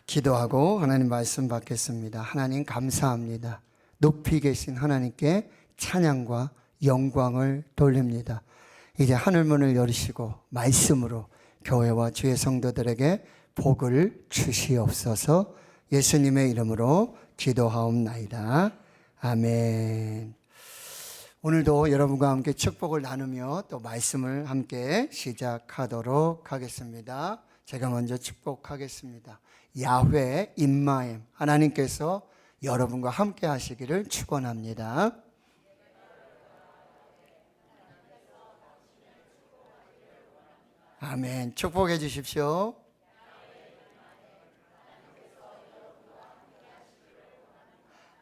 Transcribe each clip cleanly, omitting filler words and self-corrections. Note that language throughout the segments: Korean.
기도하고 하나님 말씀 받겠습니다. 하나님 감사합니다. 높이 계신 하나님께 찬양과 영광을 돌립니다. 이제 하늘문을 열으시고 말씀으로 교회와 주의 성도들에게 복을 주시옵소서. 예수님의 이름으로 기도하옵나이다. 아멘. 오늘도 여러분과 함께 축복을 나누며 또 말씀을 함께 시작하도록 하겠습니다. 제가 먼저 축복하겠습니다. 야훼 임마임, 하나님께서 여러분과 함께 하시기를 축원합니다. 아멘. 축복해 주십시오.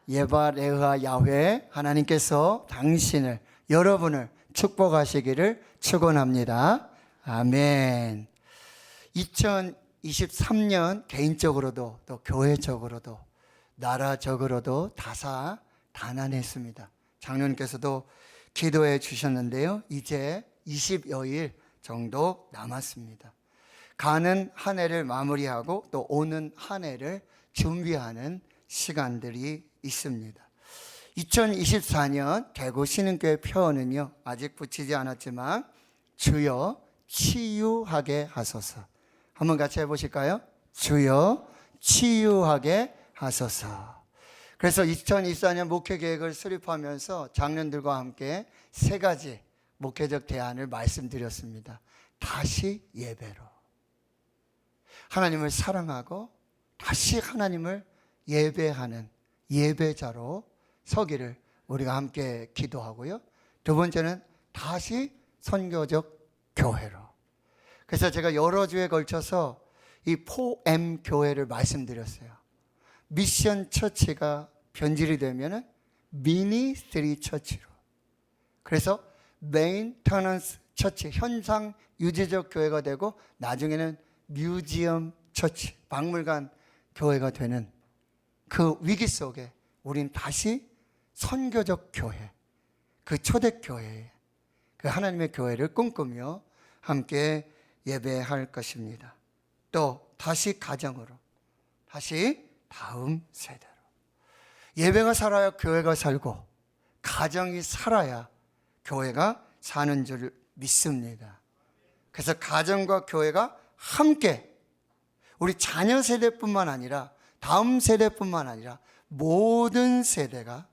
예바레흐아 야훼, 하나님께서 당신을, 여러분을 축복하시기를 축원합니다. 아멘. 2023년 개인적으로도 또 교회적으로도 나라적으로도 다사다난했습니다. 장로님께서도 기도해 주셨는데요. 이제 20여일 정도 남았습니다. 가는 한 해를 마무리하고 또 오는 한 해를 준비하는 시간들이 있습니다. 2024년 대구 신흥교회 표어는요, 아직 붙이지 않았지만 주여 치유하게 하소서. 한번 같이 해보실까요? 주여 치유하게 하소서. 그래서 2024년 목회 계획을 수립하면서 장로들과 함께 세 가지 목회적 대안을 말씀드렸습니다. 다시 예배로, 하나님을 사랑하고 다시 하나님을 예배하는 예배자로 서기를 우리가 함께 기도하고요. 두 번째는 다시 선교적 교회로. 그래서 제가 여러 주에 걸쳐서 이 4M 교회를 말씀드렸어요. 미션 처치가 변질이 되면 미니스트리 처치로. 그래서 메인터넌스 처치, 현상 유지적 교회가 되고 나중에는 뮤지엄 처치, 박물관 교회가 되는 그 위기 속에 우린 다시 선교적 교회, 그 초대교회, 그 하나님의 교회를 꿈꾸며 함께 예배할 것입니다. 또 다시 가정으로, 다시 다음 세대로. 예배가 살아야 교회가 살고 가정이 살아야 교회가 사는 줄 믿습니다. 그래서 가정과 교회가 함께 우리 자녀 세대뿐만 아니라 다음 세대뿐만 아니라 모든 세대가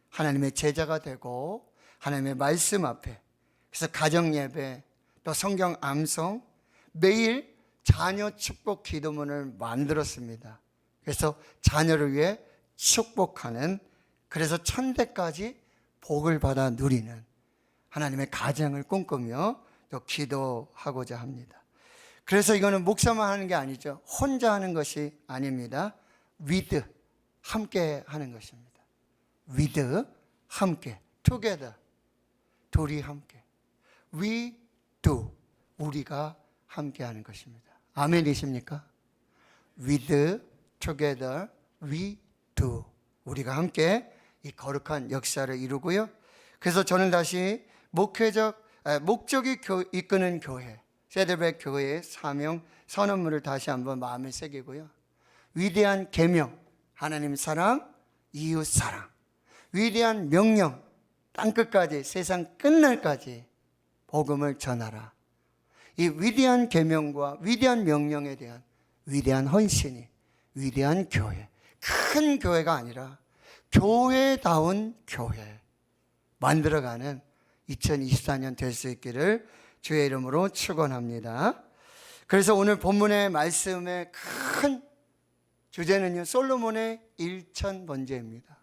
하나님의 제자가 되고 하나님의 말씀 앞에, 그래서 가정 예배, 또 성경 암송, 매일 자녀 축복 기도문을 만들었습니다. 그래서 자녀를 위해 축복하는, 그래서 천대까지 복을 받아 누리는 하나님의 가정을 꿈꾸며 또 기도하고자 합니다. 그래서 이거는 목사만 하는 게 아니죠. 혼자 하는 것이 아닙니다. with, 함께 하는 것입니다. with, 함께, together, 둘이 함께. we do, 우리가 함께 하는 것입니다. 아멘이십니까? with, together, we do, 우리가 함께 이 거룩한 역사를 이루고요. 그래서 저는 다시 목적이 이끄는 교회, 세대백 교회의 사명 선언문을 다시 한번 마음에 새기고요. 위대한 계명, 하나님 사랑, 이웃 사랑, 위대한 명령, 땅끝까지, 세상 끝날까지 복음을 전하라. 이 위대한 계명과 위대한 명령에 대한 위대한 헌신이 위대한 교회, 큰 교회가 아니라 교회다운 교회 만들어가는 2024년 될 수 있기를 주의 이름으로 축원합니다. 그래서 오늘 본문의 말씀의 큰 주제는요, 솔로몬의 일천번제입니다.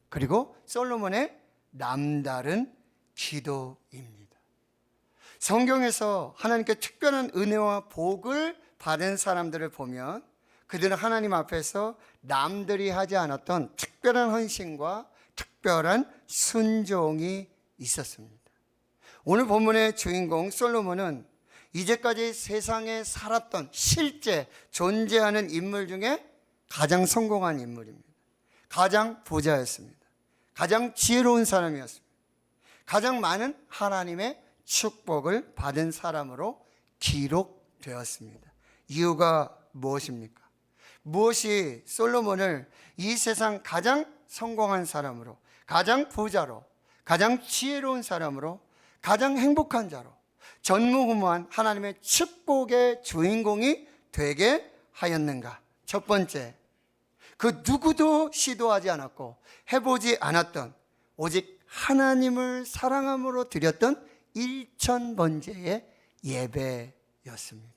그리고 솔로몬의 남다른 기도입니다. 성경에서 하나님께 특별한 은혜와 복을 받은 사람들을 보면 그들은 하나님 앞에서 남들이 하지 않았던 특별한 헌신과 특별한 순종이 있었습니다. 오늘 본문의 주인공 솔로몬은 이제까지 세상에 살았던 실제 존재하는 인물 중에 가장 성공한 인물입니다. 가장 부자였습니다. 가장 지혜로운 사람이었습니다. 가장 많은 하나님의 축복을 받은 사람으로 기록되었습니다. 이유가 무엇입니까? 무엇이 솔로몬을 이 세상 가장 성공한 사람으로, 가장 부자로, 가장 지혜로운 사람으로, 가장 행복한 자로, 전무후무한 하나님의 축복의 주인공이 되게 하였는가? 첫 번째, 그 누구도 시도하지 않았고 해보지 않았던 오직 하나님을 사랑함으로 드렸던 일천번제의 예배였습니다.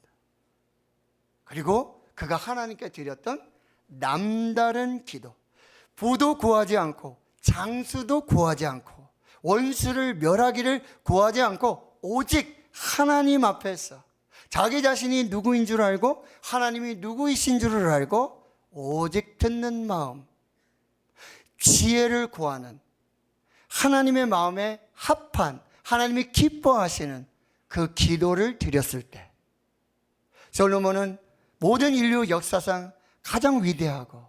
그리고 그가 하나님께 드렸던 남다른 기도, 부도 구하지 않고 장수도 구하지 않고 원수를 멸하기를 구하지 않고 오직 하나님 앞에서 자기 자신이 누구인 줄 알고 하나님이 누구이신 줄을 알고 오직 듣는 마음, 지혜를 구하는 하나님의 마음에 합한 하나님이 기뻐하시는 그 기도를 드렸을 때 솔로몬은 모든 인류 역사상 가장 위대하고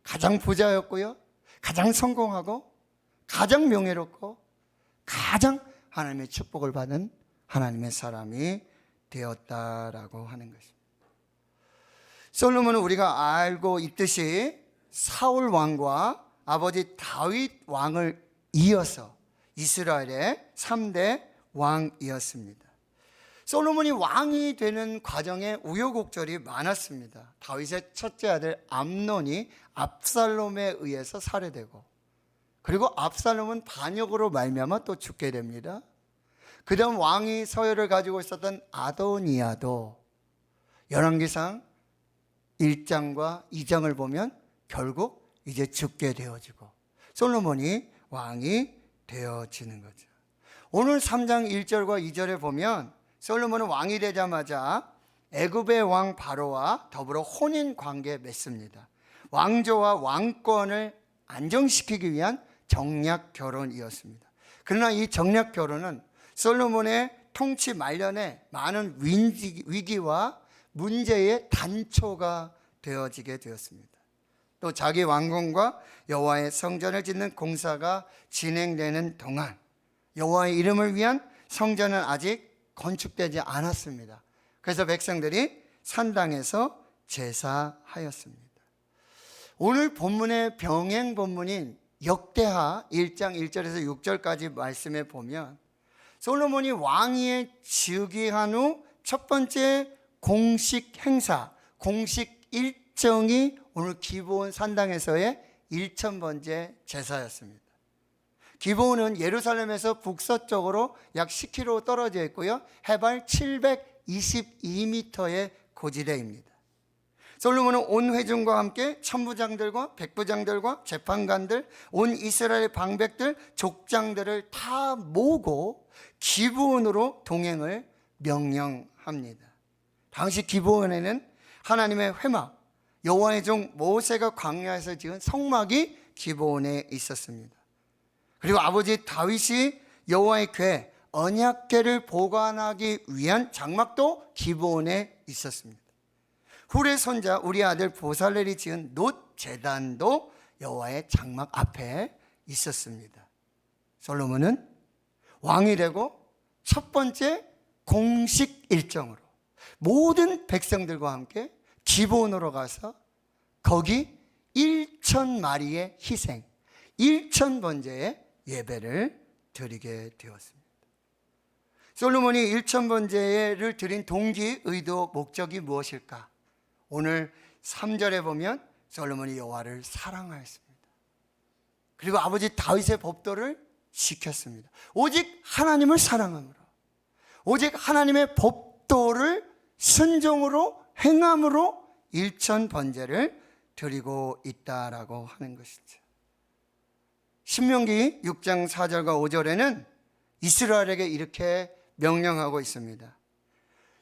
가장 부자였고요, 가장 성공하고 가장 명예롭고 가장 하나님의 축복을 받은 하나님의 사람이 되었다라고 하는 것입니다. 솔로몬은 우리가 알고 있듯이 사울 왕과 아버지 다윗 왕을 이어서 이스라엘의 3대 왕이었습니다. 솔로몬이 왕이 되는 과정에 우여곡절이 많았습니다. 다윗의 첫째 아들 암논이 압살롬에 의해서 살해되고, 그리고 압살롬은 반역으로 말미암아 또 죽게 됩니다. 그 다음 왕위 서열을 가지고 있었던 아도니아도 열왕기상 1장과 2장을 보면 결국 이제 죽게 되어지고 솔로몬이 왕이 되어지는 거죠. 오늘 3장 1절과 2절에 보면 솔로몬은 왕이 되자마자 애굽의 왕 바로와 더불어 혼인 관계에 맺습니다. 왕조와 왕권을 안정시키기 위한 정략 결혼이었습니다. 그러나 이 정략 결혼은 솔로몬의 통치 말년에 많은 위기와 문제의 단초가 되어지게 되었습니다. 또 자기 왕궁과 여호와의 성전을 짓는 공사가 진행되는 동안 여호와의 이름을 위한 성전은 아직 건축되지 않았습니다. 그래서 백성들이 산당에서 제사하였습니다. 오늘 본문의 병행 본문인 역대하 1장 1절에서 6절까지 말씀에 보면 솔로몬이 왕위에 즉위한 후 첫 번째 공식 행사, 공식 일정이 오늘 기브온 산당에서의 일천번제 제사였습니다. 기브온은 예루살렘에서 북서쪽으로 약 10km 떨어져 있고요, 해발 722m의 고지대입니다. 솔로몬은 온 회중과 함께 천부장들과 백부장들과 재판관들, 온 이스라엘 방백들, 족장들을 다 모으고 기브온으로 동행을 명령합니다. 당시 기브온에는 하나님의 회막, 여호와의 종 모세가 광야에서 지은 성막이 기브온에 있었습니다. 그리고 아버지 다윗이 여호와의 궤, 언약궤를 보관하기 위한 장막도 기브온에 있었습니다. 훌의 손자 우리 아들 보살렐이 지은 놋 제단도 여호와의 장막 앞에 있었습니다. 솔로몬은 왕이 되고 첫 번째 공식 일정으로 모든 백성들과 함께 기브온으로 가서 거기 1,000마리의 희생, 1,000번제의 예배를 드리게 되었습니다. 솔로몬이 1,000번제를 드린 동기, 의도, 목적이 무엇일까? 오늘 3절에 보면 솔로몬이 여호와를 사랑하였습니다. 그리고 아버지 다윗의 법도를 지켰습니다. 오직 하나님을 사랑함으로, 오직 하나님의 법도를 순종으로 행함으로 1,000번제를 드리고 있다라고 하는 것이죠. 신명기 6장 4절과 5절에는 이스라엘에게 이렇게 명령하고 있습니다.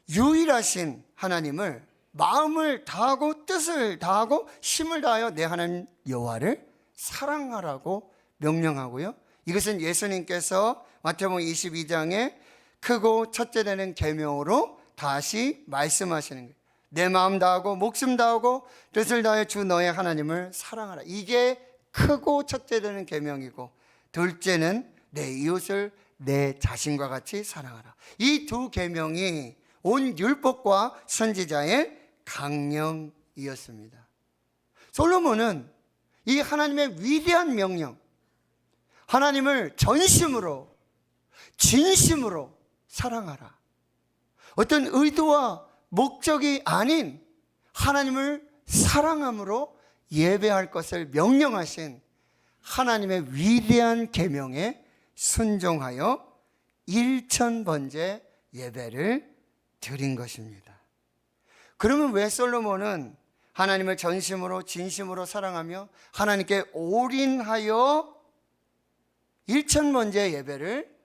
유일하신 하나님을 마음을 다하고 뜻을 다하고 힘을 다하여 내 하나님 여호와를 사랑하라고 명령하고요, 이것은 예수님께서 마태복음 22장에 크고 첫째 되는 계명으로 다시 말씀하시는 거예요. 내 마음 다하고 목숨 다하고 뜻을 다하여 주 너의 하나님을 사랑하라. 이게 크고 첫째 되는 계명이고, 둘째는 내 이웃을 내 자신과 같이 사랑하라. 이 두 계명이 온 율법과 선지자의 강령이었습니다. 솔로몬은 이 하나님의 위대한 명령, 하나님을 전심으로 진심으로 사랑하라, 어떤 의도와 목적이 아닌 하나님을 사랑함으로 예배할 것을 명령하신 하나님의 위대한 계명에 순종하여 1000번째 예배를 드린 것입니다. 그러면 왜 솔로몬은 하나님을 전심으로 진심으로 사랑하며 하나님께 올인하여 1000번째 예배를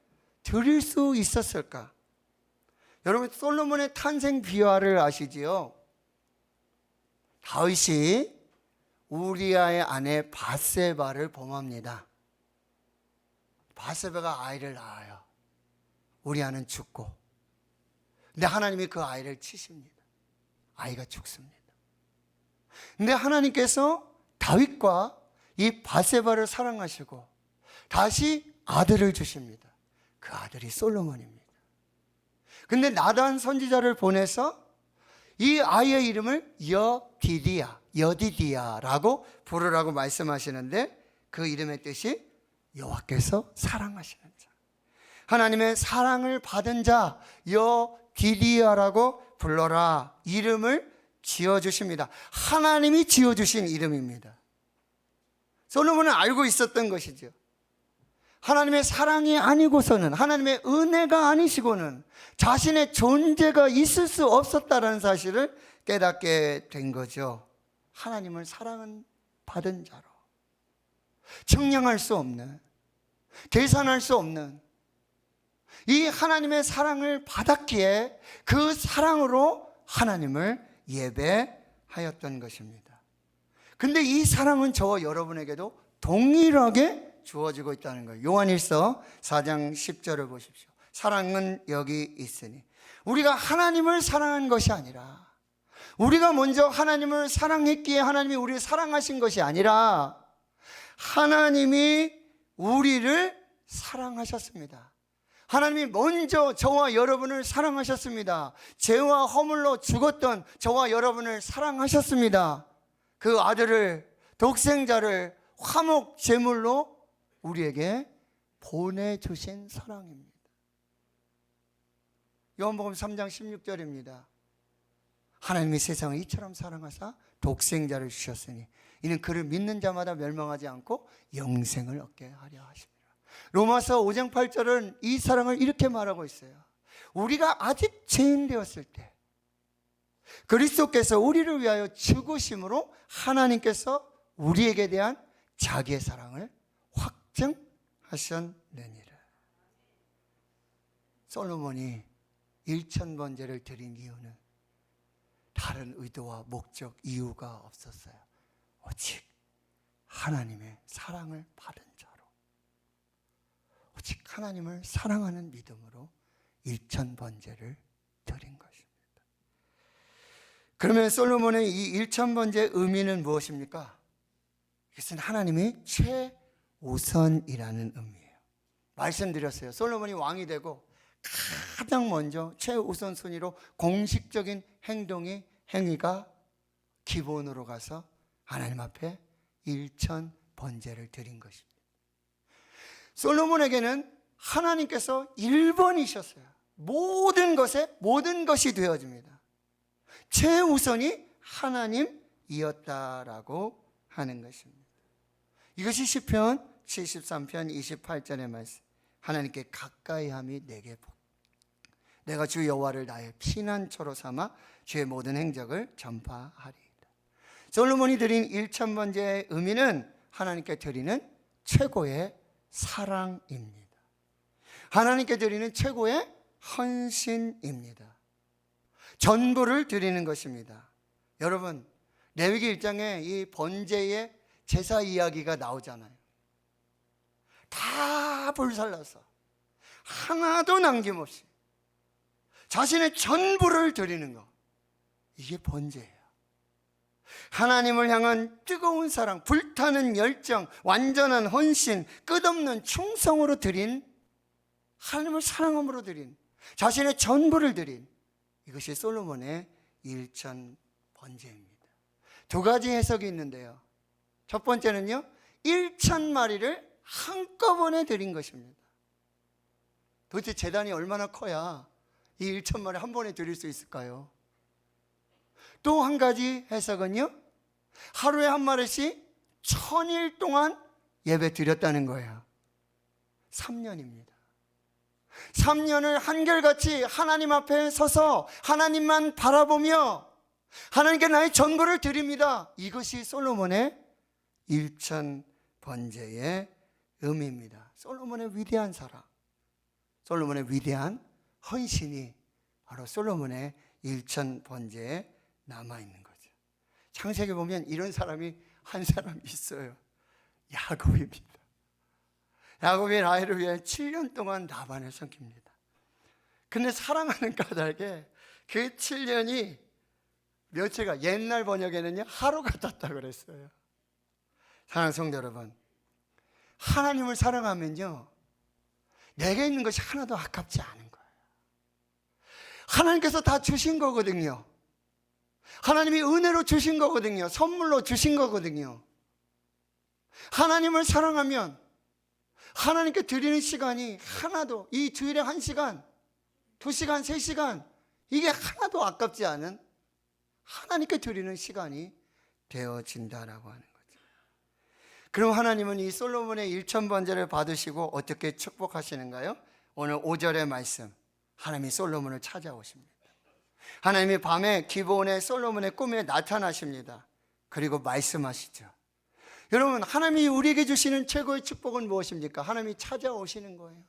드릴 수 있었을까? 여러분, 솔로몬의 탄생 비화를 아시지요? 다윗이 우리아의 아내 밧세바를 범합니다. 밧세바가 아이를 낳아요. 우리아는 죽고, 근데 하나님이 그 아이를 치십니다. 아이가 죽습니다. 근데 하나님께서 다윗과 이 밧세바를 사랑하시고 다시 아들을 주십니다. 그 아들이 솔로몬입니다. 근데 나단 선지자를 보내서 이 아이의 이름을 여디디야라고 부르라고 말씀하시는데, 그 이름의 뜻이 여호와께서 사랑하시는 자, 하나님의 사랑을 받은 자, 여디디야라고 불러라, 이름을 지어주십니다. 하나님이 지어주신 이름입니다. 솔로몬은 알고 있었던 것이죠. 하나님의 사랑이 아니고서는, 하나님의 은혜가 아니시고는 자신의 존재가 있을 수 없었다는 사실을 깨닫게 된 거죠. 하나님을 사랑은 받은 자로, 측량할 수 없는, 계산할 수 없는 이 하나님의 사랑을 받았기에 그 사랑으로 하나님을 예배하였던 것입니다. 근데 이 사랑은 저와 여러분에게도 동일하게 주어지고 있다는 거예요. 요한일서 4장 10절을 보십시오. 사랑은 여기 있으니, 우리가 하나님을 사랑한 것이 아니라, 우리가 먼저 하나님을 사랑했기에 하나님이 우리를 사랑하신 것이 아니라 하나님이 우리를 사랑하셨습니다. 하나님이 먼저 저와 여러분을 사랑하셨습니다. 죄와 허물로 죽었던 저와 여러분을 사랑하셨습니다. 그 아들을, 독생자를 화목 제물로 우리에게 보내주신 사랑입니다. 요한복음 3장 16절입니다. 하나님이 세상을 이처럼 사랑하사 독생자를 주셨으니 이는 그를 믿는 자마다 멸망하지 않고 영생을 얻게 하려 하십니다. 로마서 5장 8절은 이 사랑을 이렇게 말하고 있어요. 우리가 아직 죄인 되었을 때 그리스도께서 우리를 위하여 죽으심으로 하나님께서 우리에게 대한 자기의 사랑을 확증하셨느니라. 솔로몬이 1000번제를 드린 이유는 다른 의도와 목적, 이유가 없었어요. 오직 하나님의 사랑을 받은 자로, 오직 하나님을 사랑하는 믿음으로 1000번제를 드린 것입니다. 그러면 솔로몬의 이 1000번제의 의미는 무엇입니까? 이것은 하나님의 최우선이라는 의미예요. 말씀드렸어요. 솔로몬이 왕이 되고 가장 먼저 최우선 순위로 공식적인 행위가 기본으로 가서 하나님 앞에 1000번제를 드린 것입니다. 솔로몬에게는 하나님께서 1번이셨어요. 모든 것이 되어집니다. 최우선이 하나님이었다라고 하는 것입니다. 이것이 시편 73편 28절의 말씀. 하나님께 가까이함이 내게 복. 내가 주 여호와를 나의 피난처로 삼아 주의 모든 행적을 전파하리이다. 솔로몬이 드린 1000번제의 의미는 하나님께 드리는 최고의 사랑입니다. 하나님께 드리는 최고의 헌신입니다. 전부를 드리는 것입니다. 여러분, 레위기 1장에 이 번제의 제사 이야기가 나오잖아요. 다 불살라서 하나도 남김없이 자신의 전부를 드리는 것, 이게 번제예요. 하나님을 향한 뜨거운 사랑, 불타는 열정, 완전한 헌신, 끝없는 충성으로 드린, 하나님을 사랑함으로 드린, 자신의 전부를 드린, 이것이 솔로몬의 1000번제입니다. 두 가지 해석이 있는데요. 첫 번째는요, 1,000마리를 한꺼번에 드린 것입니다. 도대체 제단이 얼마나 커야 이 1,000마리 한 번에 드릴 수 있을까요? 또 한 가지 해석은요, 하루에 한 마리씩 1,000일 동안 예배 드렸다는 거예요. 3년입니다. 3년을 한결같이 하나님 앞에 서서 하나님만 바라보며 하나님께 나의 전부를 드립니다. 이것이 솔로몬의 1,000번제의 의미입니다. 솔로몬의 위대한 사랑, 솔로몬의 위대한 헌신이 바로 솔로몬의 1,000번제에 남아있는 거죠. 창세기 보면 이런 사람이 한 사람 있어요. 야곱입니다. 야곱이 라헬을 위해 7년 동안 라반을 섬깁니다. 근데 사랑하는 까닭에 그 7년이 며칠가, 옛날 번역에는요 하루 같았다 그랬어요. 사랑하는 성도 여러분, 하나님을 사랑하면요 내게 있는 것이 하나도 아깝지 않은 거예요. 하나님께서 다 주신 거거든요. 하나님이 은혜로 주신 거거든요. 선물로 주신 거거든요. 하나님을 사랑하면 하나님께 드리는 시간이 하나도, 이 주일에 1시간, 2시간, 3시간, 이게 하나도 아깝지 않은 하나님께 드리는 시간이 되어진다라고 하는 거죠. 그럼 하나님은 이 솔로몬의 1,000번제를 받으시고 어떻게 축복하시는가요? 오늘 5절의 말씀, 하나님이 솔로몬을 찾아오십니다. 하나님이 밤에 기브온의 솔로몬의 꿈에 나타나십니다. 그리고 말씀하시죠. 여러분, 하나님이 우리에게 주시는 최고의 축복은 무엇입니까? 하나님이 찾아오시는 거예요.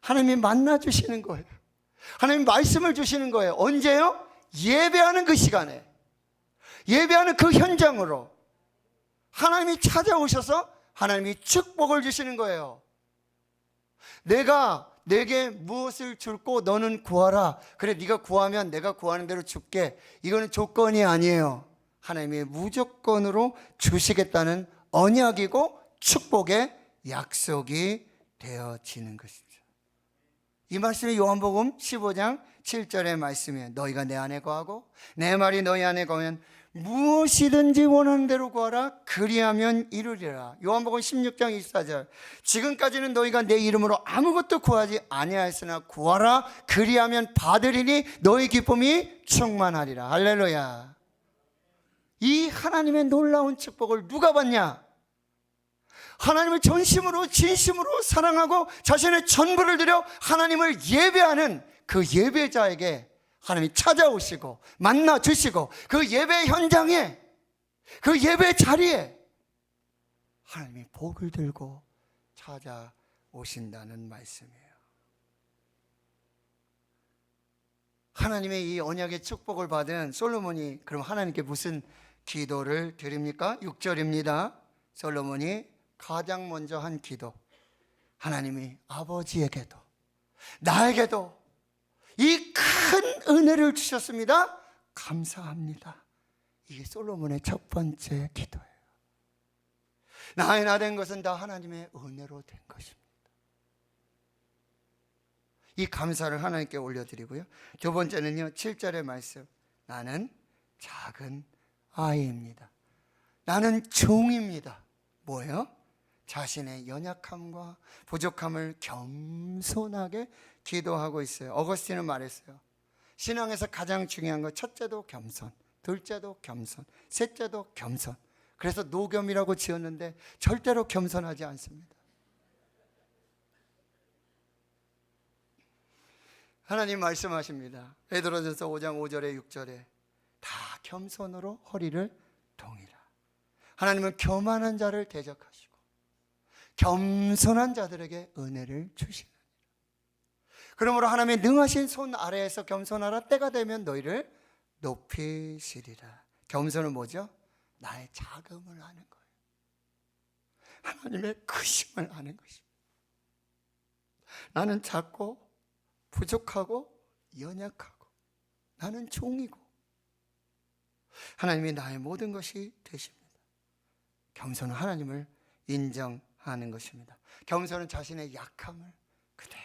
하나님이 만나주시는 거예요. 하나님이 말씀을 주시는 거예요. 언제요? 예배하는 그 시간에, 예배하는 그 현장으로 하나님이 찾아오셔서 하나님이 축복을 주시는 거예요. 내가 내게 무엇을 줄고 너는 구하라. 그래, 네가 구하면 내가 구하는 대로 줄게. 이거는 조건이 아니에요. 하나님이 무조건으로 주시겠다는 언약이고 축복의 약속이 되어지는 것이죠. 이 말씀이 요한복음 15장 7절의 말씀이에요. 너희가 내 안에 거하고 내 말이 너희 안에 거하면 무엇이든지 원하는 대로 구하라. 그리하면 이루리라. 요한복음 16장 24절. 지금까지는 너희가 내 이름으로 아무것도 구하지 아니하였으나 구하라. 그리하면 받으리니 너희 기쁨이 충만하리라. 할렐루야. 이 하나님의 놀라운 축복을 누가 받냐? 하나님을 전심으로 진심으로 사랑하고 자신의 전부를 들여 하나님을 예배하는 그 예배자에게 하나님이 찾아오시고 만나주시고 그 예배 현장에, 그 예배 자리에 하나님이 복을 들고 찾아오신다는 말씀이에요. 하나님의 이 언약의 축복을 받은 솔로몬이 그럼 하나님께 무슨 기도를 드립니까? 6절입니다. 솔로몬이 가장 먼저 한 기도, 하나님이 아버지에게도 나에게도 이 큰 은혜를 주셨습니다. 감사합니다. 이게 솔로몬의 첫 번째 기도예요. 나의 나 된 것은 다 하나님의 은혜로 된 것입니다. 이 감사를 하나님께 올려드리고요. 두 번째는요, 7절의 말씀, 나는 작은 아이입니다. 나는 종입니다. 뭐예요? 자신의 연약함과 부족함을 겸손하게 기도하고 있어요. 어거스틴은 말했어요. 신앙에서 가장 중요한 거, 첫째도 겸손, 둘째도 겸손, 셋째도 겸손. 그래서 노겸이라고 지었는데 절대로 겸손하지 않습니다. 하나님 말씀하십니다. 베드로전서 5장 5절에 6절에 다 겸손으로 허리를 동이라. 하나님은 교만한 자를 대적하시고 겸손한 자들에게 은혜를 주시느니라. 그러므로 하나님의 능하신 손 아래에서 겸손하라. 때가 되면 너희를 높이시리라. 겸손은 뭐죠? 나의 작음을 아는 거예요. 하나님의 크심을 아는 것입니다. 나는 작고 부족하고 연약하고 나는 종이고 하나님이 나의 모든 것이 되십니다. 겸손은 하나님을 인정하는 것입니다. 겸손은 자신의 약함을 그대로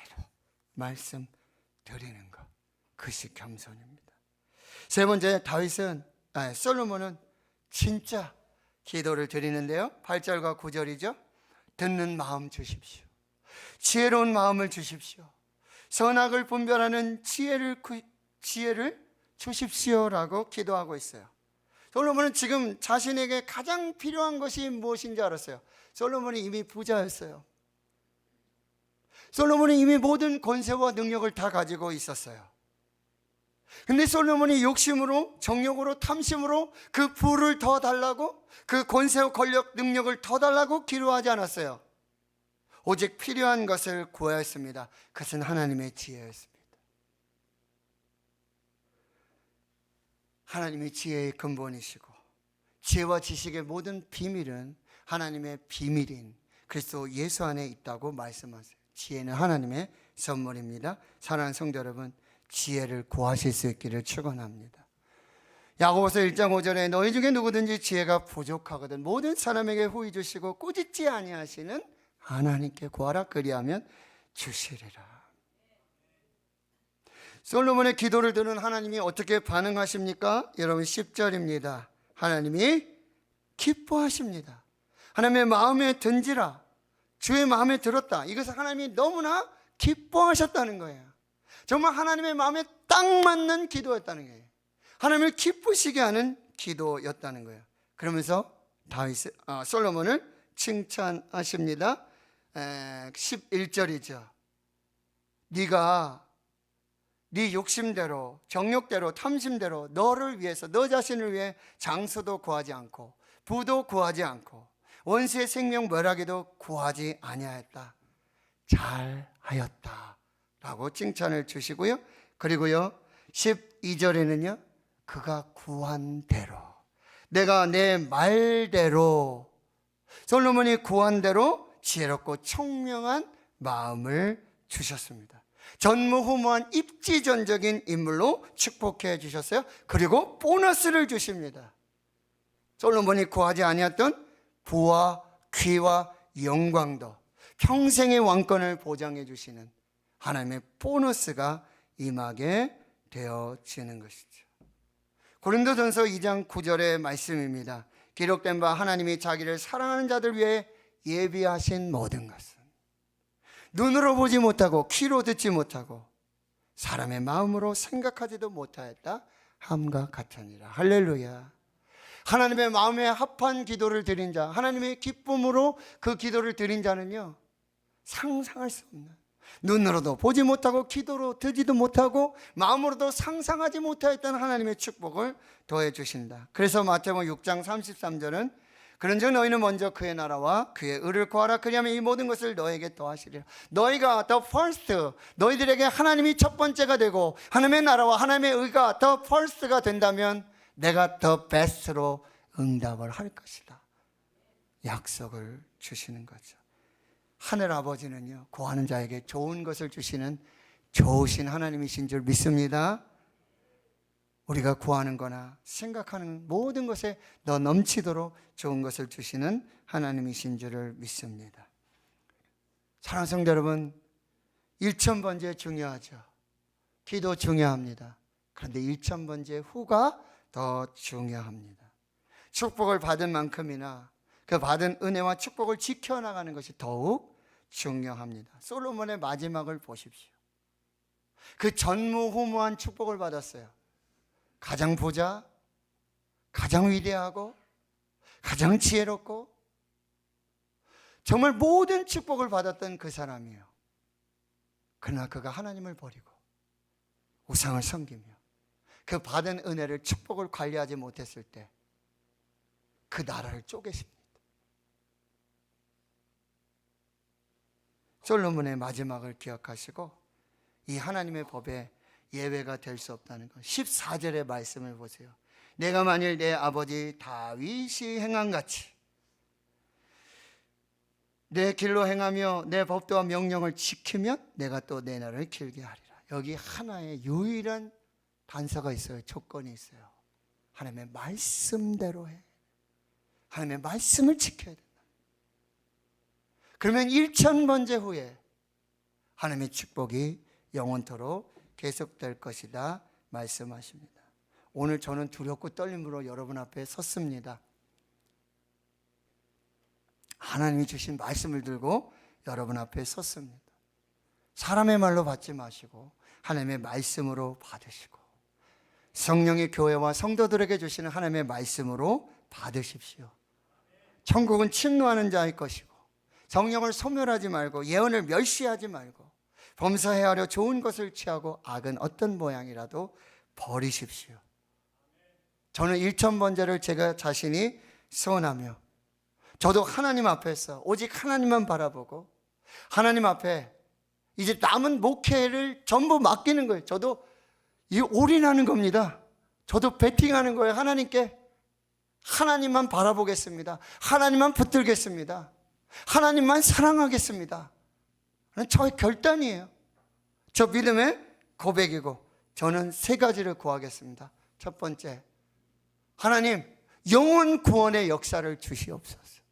말씀드리는 것, 그것이 겸손입니다. 세 번째, 솔로몬은 진짜 기도를 드리는데요. 8절과 9절이죠. 듣는 마음 주십시오. 지혜로운 마음을 주십시오. 선악을 분별하는 지혜를 주십시오라고 기도하고 있어요. 솔로몬은 지금 자신에게 가장 필요한 것이 무엇인지 알았어요. 솔로몬이 이미 부자였어요. 솔로몬이 이미 모든 권세와 능력을 다 가지고 있었어요. 근데 솔로몬이 욕심으로, 정욕으로, 탐심으로 그 부를 더 달라고, 그 권세와 권력, 능력을 더 달라고 기도하지 않았어요. 오직 필요한 것을 구하였습니다. 그것은 하나님의 지혜였습니다. 하나님의 지혜의 근본이시고 지혜와 지식의 모든 비밀은 하나님의 비밀인 그리스도 예수 안에 있다고 말씀하세요. 지혜는 하나님의 선물입니다. 사랑하는 성도 여러분, 지혜를 구하실 수 있기를 축원합니다. 야고보서 1장 5절에 너희 중에 누구든지 지혜가 부족하거든 모든 사람에게 후히 주시고 꾸짖지 아니하시는 하나님께 구하라 그리하면 주시리라. 솔로몬의 기도를 들은 하나님이 어떻게 반응하십니까? 여러분 10절입니다. 하나님이 기뻐하십니다. 하나님의 마음에 든지라 주의 마음에 들었다. 이것을 하나님이 너무나 기뻐하셨다는 거예요. 정말 하나님의 마음에 딱 맞는 기도였다는 거예요. 하나님을 기쁘시게 하는 기도였다는 거예요. 그러면서 솔로몬을 칭찬하십니다. 11절이죠. 네가 네 욕심대로, 정욕대로, 탐심대로 너를 위해서, 너 자신을 위해 장수도 구하지 않고 부도 구하지 않고 원수의 생명 멸하기도 구하지 아니하였다. 잘하였다 라고 칭찬을 주시고요. 그리고요 12절에는요 그가 구한 대로, 내가 내 말대로, 솔로몬이 구한 대로 지혜롭고 총명한 마음을 주셨습니다. 전무후무한 입지전적인 인물로 축복해 주셨어요. 그리고 보너스를 주십니다. 솔로몬이 구하지 아니었던 부와 귀와 영광도 평생의 왕권을 보장해 주시는 하나님의 보너스가 임하게 되어지는 것이죠. 고린도전서 2장 9절의 말씀입니다. 기록된 바 하나님이 자기를 사랑하는 자들 위해 예비하신 모든 것은 눈으로 보지 못하고 귀로 듣지 못하고 사람의 마음으로 생각하지도 못하였다 함과 같으니라. 할렐루야. 하나님의 마음에 합한 기도를 드린 자, 하나님의 기쁨으로 그 기도를 드린 자는요 상상할 수 없는, 눈으로도 보지 못하고 귀로 듣지도 못하고 마음으로도 상상하지 못하였던 하나님의 축복을 더해 주신다. 그래서 마태복음 6장 33절은 그런즉 너희는 먼저 그의 나라와 그의 의를 구하라 그리하면 이 모든 것을 너에게 더하시리라. 너희가 the first, 너희들에게 하나님이 첫 번째가 되고 하나님의 나라와 하나님의 의가 the first가 된다면 내가 the best로 응답을 할 것이다. 약속을 주시는 거죠. 하늘 아버지는요 구하는 자에게 좋은 것을 주시는 좋으신 하나님이신 줄 믿습니다. 우리가 구하는 거나 생각하는 모든 것에 더 넘치도록 좋은 것을 주시는 하나님이신 줄을 믿습니다. 사랑하는 성도 여러분, 1000번째 중요하죠. 기도 중요합니다. 그런데 1000번째 후가 더 중요합니다. 축복을 받은 만큼이나 그 받은 은혜와 축복을 지켜나가는 것이 더욱 중요합니다. 솔로몬의 마지막을 보십시오. 그 전무후무한 축복을 받았어요. 가장 부자, 가장 위대하고 가장 지혜롭고 정말 모든 축복을 받았던 그 사람이에요. 그러나 그가 하나님을 버리고 우상을 섬기며 그 받은 은혜를, 축복을 관리하지 못했을 때 그 나라를 쪼개십니다. 솔로몬의 마지막을 기억하시고 이 하나님의 법에 예외가 될 수 없다는 것. 14절의 말씀을 보세요. 내가 만일 내 아버지 다윗이 행함같이 내 길로 행하며 내 법도와 명령을 지키면 내가 또 내 날을 길게 하리라. 여기 하나의 유일한 단서가 있어요. 조건이 있어요. 하나님의 말씀대로 해. 하나님의 말씀을 지켜야 된다. 그러면 1000번째 후에 하나님의 축복이 영원토록 계속될 것이다 말씀하십니다. 오늘 저는 두렵고 떨림으로 여러분 앞에 섰습니다. 하나님이 주신 말씀을 들고 여러분 앞에 섰습니다. 사람의 말로 받지 마시고 하나님의 말씀으로 받으시고 성령의 교회와 성도들에게 주시는 하나님의 말씀으로 받으십시오. 천국은 침노하는 자의 것이고 성령을 소멸하지 말고 예언을 멸시하지 말고 범사에 하려 좋은 것을 취하고 악은 어떤 모양이라도 버리십시오. 저는 1000번제를 제가 자신이 소원하며 저도 하나님 앞에서 오직 하나님만 바라보고 하나님 앞에 이제 남은 목회를 전부 맡기는 거예요. 저도 이 올인하는 겁니다. 저도 베팅하는 거예요. 하나님께 하나님만 바라보겠습니다. 하나님만 붙들겠습니다. 하나님만 사랑하겠습니다. 저의 결단이에요. 저 믿음의 고백이고 저는 3가지를 구하겠습니다. 첫 번째, 하나님 영혼 구원의 역사를 주시옵소서.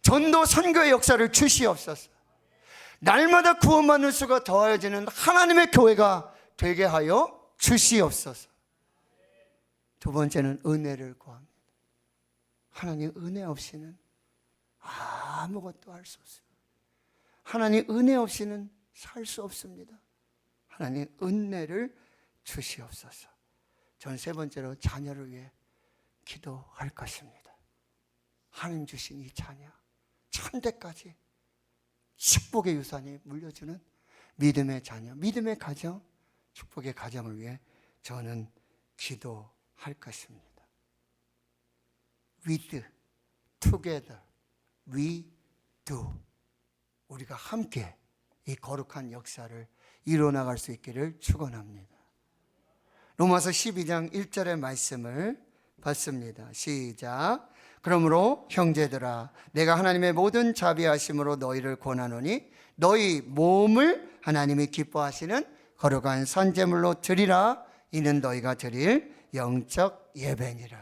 전도 선교의 역사를 주시옵소서. 날마다 구원받는 수가 더하여지는 하나님의 교회가 되게 하여 주시옵소서. 두 번째는 은혜를 구합니다. 하나님 은혜 없이는 아무것도 할 수 없습니다. 하나님 은혜 없이는 살 수 없습니다. 하나님 은혜를 주시옵소서. 전 3번째로 자녀를 위해 기도할 것입니다. 하나님 주신 이 자녀 천대까지 축복의 유산이 물려주는 믿음의 자녀, 믿음의 가정, 축복의 가정을 위해 저는 기도할 것입니다. With, together, we do. 우리가 함께 이 거룩한 역사를 이뤄나갈 수 있기를 축원합니다. 로마서 12장 1절의 말씀을 봤습니다. 시작. 그러므로 형제들아 내가 하나님의 모든 자비하심으로 너희를 권하노니 너희 몸을 하나님이 기뻐하시는 거룩한 선제물로 드리라. 이는 너희가 드릴 영적 예배니라.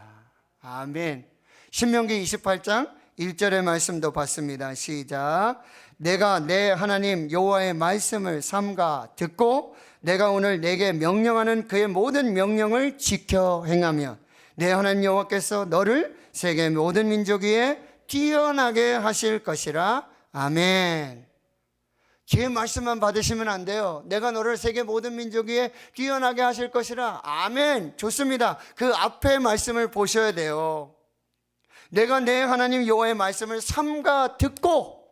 아멘. 신명기 28장 1절의 말씀도 봤습니다. 시작. 내가 내 하나님 여호와의 말씀을 삼가 듣고 내가 오늘 내게 명령하는 그의 모든 명령을 지켜 행하며 내 하나님 여호와께서 너를 세계 모든 민족 위에 뛰어나게 하실 것이라. 아멘. 제 말씀만 받으시면 안 돼요. 내가 너를 세계 모든 민족 위에 뛰어나게 하실 것이라. 아멘. 좋습니다. 그 앞에 말씀을 보셔야 돼요. 내가 내 하나님 여호와의 말씀을 삼가 듣고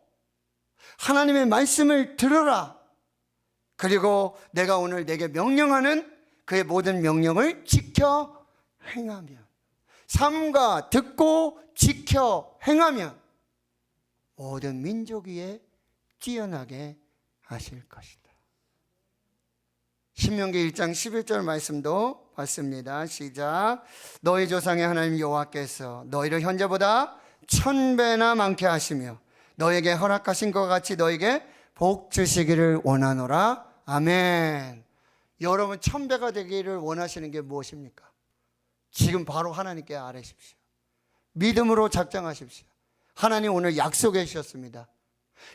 하나님의 말씀을 들어라. 그리고 내가 오늘 내게 명령하는 그의 모든 명령을 지켜 행하면, 삼가 듣고 지켜 행하면 모든 민족 위에 뛰어나게 하실 것이다. 신명기 1장 11절 말씀도 봤습니다. 시작. 너희 조상의 하나님 여호와께서 너희를 현재보다 1000배나 많게 하시며 너에게 허락하신 것 같이 너에게 복 주시기를 원하노라. 아멘. 여러분 1000배가 되기를 원하시는 게 무엇입니까? 지금 바로 하나님께 아뢰십시오. 믿음으로 작정하십시오. 하나님 오늘 약속해 주셨습니다.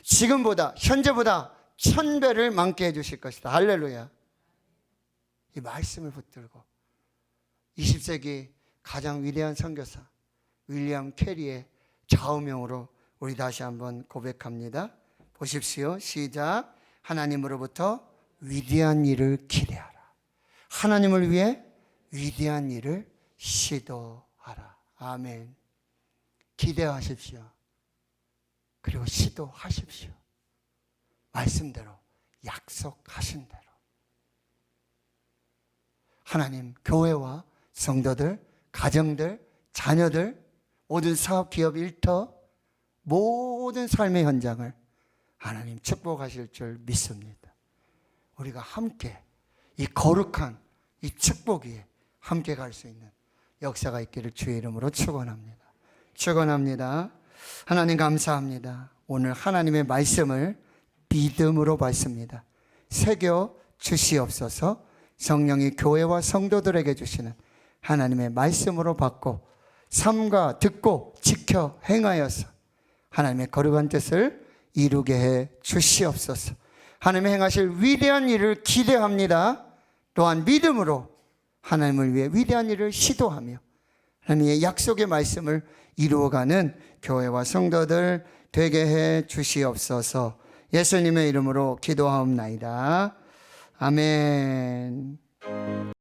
지금보다 현재보다 1000배를 많게 해주실 것이다. 할렐루야. 이 말씀을 붙들고 20세기 가장 위대한 선교사 윌리엄 캐리의 좌우명으로 우리 다시 한번 고백합니다. 보십시오. 시작. 하나님으로부터 위대한 일을 기대하라. 하나님을 위해 위대한 일을 시도하라. 아멘. 기대하십시오. 그리고 시도하십시오. 말씀대로, 약속하신 대로. 하나님, 교회와 성도들, 가정들, 자녀들, 모든 사업, 기업, 일터, 모든 삶의 현장을 하나님 축복하실 줄 믿습니다. 우리가 함께 이 거룩한 이 축복 위에 함께 갈 수 있는 역사가 있기를 주의 이름으로 축원합니다. 축원합니다. 하나님 감사합니다. 오늘 하나님의 말씀을 믿음으로 받습니다. 새겨 주시옵소서. 성령이 교회와 성도들에게 주시는 하나님의 말씀으로 받고 삼가 듣고 지켜 행하여서 하나님의 거룩한 뜻을 이루게 해 주시옵소서. 하나님의 행하실 위대한 일을 기대합니다. 또한 믿음으로 하나님을 위해 위대한 일을 시도하며 하나님의 약속의 말씀을 이루어가는 교회와 성도들 되게 해 주시옵소서. 예수님의 이름으로 기도하옵나이다. 아멘.